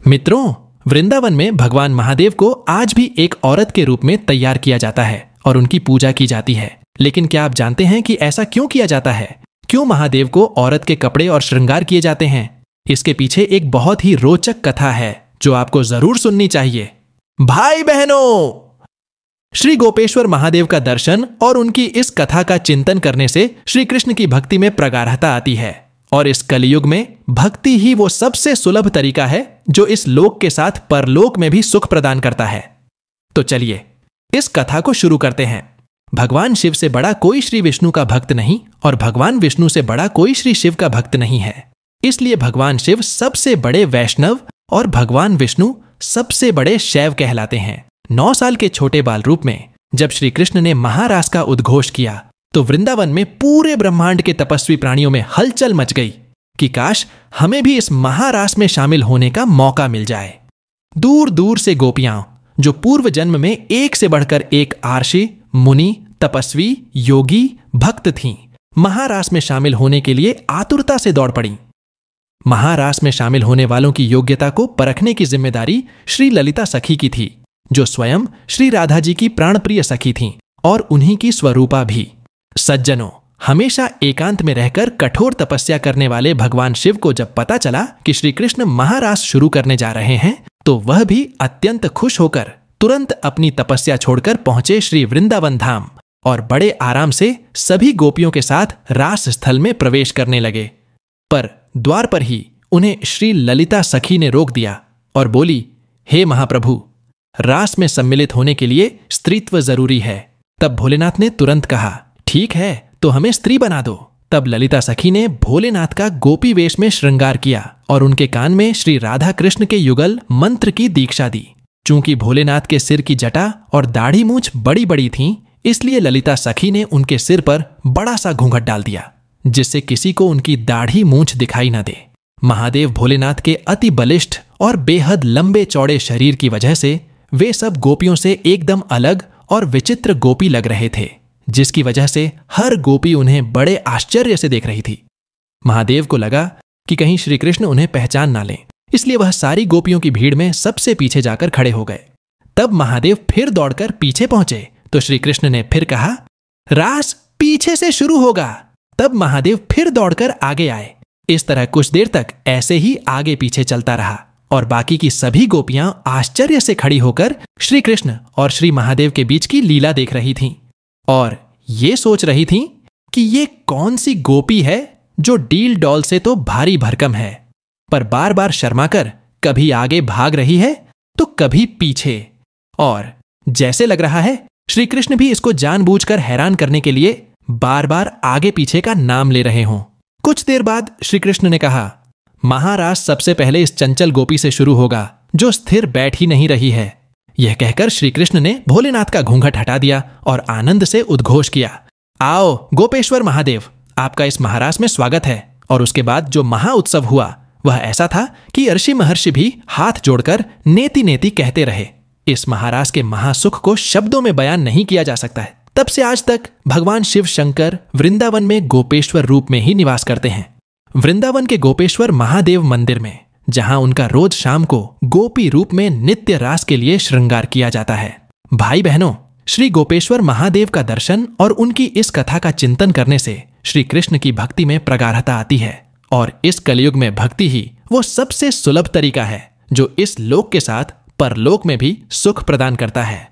मित्रों, वृंदावन में भगवान महादेव को आज भी एक औरत के रूप में तैयार किया जाता है और उनकी पूजा की जाती है। लेकिन क्या आप जानते हैं कि ऐसा क्यों किया जाता है? क्यों महादेव को औरत के कपड़े और श्रृंगार किए जाते हैं? इसके पीछे एक बहुत ही रोचक कथा है जो आपको जरूर सुननी चाहिए। भाई बहनों, श्री गोपेश्वर महादेव का दर्शन और उनकी इस कथा का चिंतन करने से श्री कृष्ण की भक्ति में प्रगाढ़ता आती है और इस कलयुग में भक्ति ही वो सबसे सुलभ तरीका है जो इस लोक के साथ परलोक में भी सुख प्रदान करता है। तो चलिए इस कथा को शुरू करते हैं। भगवान शिव से बड़ा कोई श्री विष्णु का भक्त नहीं और भगवान विष्णु से बड़ा कोई श्री शिव का भक्त नहीं है। इसलिए भगवान शिव सबसे बड़े वैष्णव और भगवान विष्णु सबसे बड़े शैव कहलाते हैं। 9 साल के छोटे बाल रूप में जब श्री कृष्ण ने महारास का उद्घोष किया तो वृंदावन में पूरे ब्रह्मांड के तपस्वी प्राणियों में हलचल मच गई कि काश हमें भी इस महारास में शामिल होने का मौका मिल जाए। दूर दूर से गोपियां जो पूर्व जन्म में एक से बढ़कर एक आर्षि, मुनि, तपस्वी, योगी, भक्त थीं, महारास में शामिल होने के लिए आतुरता से दौड़ पड़ी। महारास में शामिल होने वालों की योग्यता को परखने की जिम्मेदारी श्री ललिता सखी की थी, जो स्वयं श्री राधा जी की प्राणप्रिय सखी थीं और उन्हीं की स्वरूपा भी। सज्जनों, हमेशा एकांत में रहकर कठोर तपस्या करने वाले भगवान शिव को जब पता चला कि श्री कृष्ण महारास शुरू करने जा रहे हैं तो वह भी अत्यंत खुश होकर तुरंत अपनी तपस्या छोड़कर पहुंचे श्री वृंदावन धाम और बड़े आराम से सभी गोपियों के साथ रास स्थल में प्रवेश करने लगे। पर द्वार पर ही उन्हें श्री ललिता सखी ने रोक दिया और बोली, हे महाप्रभु, रास में सम्मिलित होने के लिए स्त्रीत्व जरूरी है। तब भोलेनाथ ने तुरंत कहा, ठीक है तो हमें स्त्री बना दो। तब ललिता सखी ने भोलेनाथ का गोपी वेश में श्रृंगार किया और उनके कान में श्री राधा कृष्ण के युगल मंत्र की दीक्षा दी। चूंकि भोलेनाथ के सिर की जटा और दाढ़ी मूंछ बड़ी बड़ी थीं, इसलिए ललिता सखी ने उनके सिर पर बड़ा सा घूंघट डाल दिया जिससे किसी को उनकी दाढ़ी मूंछ दिखाई न दे। महादेव भोलेनाथ के अति बलिष्ठ और बेहद लंबे चौड़े शरीर की वजह से वे सब गोपियों से एकदम अलग और विचित्र गोपी लग रहे थे, जिसकी वजह से हर गोपी उन्हें बड़े आश्चर्य से देख रही थी। महादेव को लगा कि कहीं श्री कृष्ण उन्हें पहचान ना लें, इसलिए वह सारी गोपियों की भीड़ में सबसे पीछे जाकर खड़े हो गए। तब महादेव फिर दौड़कर पीछे पहुंचे तो श्री कृष्ण ने फिर कहा, रास पीछे से शुरू होगा। तब महादेव फिर दौड़कर आगे आए। इस तरह कुछ देर तक ऐसे ही आगे पीछे चलता रहा और बाकी की सभी गोपियां आश्चर्य से खड़ी होकर श्री कृष्ण और श्री महादेव के बीच की लीला देख रही थीं और ये सोच रही थीं कि ये कौन सी गोपी है जो डील डॉल से तो भारी भरकम है, पर बार बार शर्माकर कभी आगे भाग रही है तो कभी पीछे, और जैसे लग रहा है श्री कृष्ण भी इसको जानबूझकर हैरान करने के लिए बार बार आगे पीछे का नाम ले रहे हों। कुछ देर बाद श्री कृष्ण ने कहा, महारास सबसे पहले इस चंचल गोपी से शुरू होगा जो स्थिर बैठ ही नहीं रही है। यह कहकर श्री कृष्ण ने भोलेनाथ का घूंघट हटा दिया और आनंद से उद्घोष किया, आओ गोपेश्वर महादेव, आपका इस महारास में स्वागत है। और उसके बाद जो महा उत्सव हुआ वह ऐसा था कि ऋषि महर्षि भी हाथ जोड़कर नेति नेति कहते रहे। इस महारास के महासुख को शब्दों में बयान नहीं किया जा सकता है। तब से आज तक भगवान शिव शंकर वृंदावन में गोपेश्वर रूप में ही निवास करते हैं। वृंदावन के गोपेश्वर महादेव मंदिर में, जहां उनका रोज शाम को गोपी रूप में नित्य रास के लिए श्रृंगार किया जाता है। भाई बहनों, श्री गोपेश्वर महादेव का दर्शन और उनकी इस कथा का चिंतन करने से श्री कृष्ण की भक्ति में प्रगाढ़ता आती है और इस कलयुग में भक्ति ही वो सबसे सुलभ तरीका है जो इस लोक के साथ परलोक में भी सुख प्रदान करता है।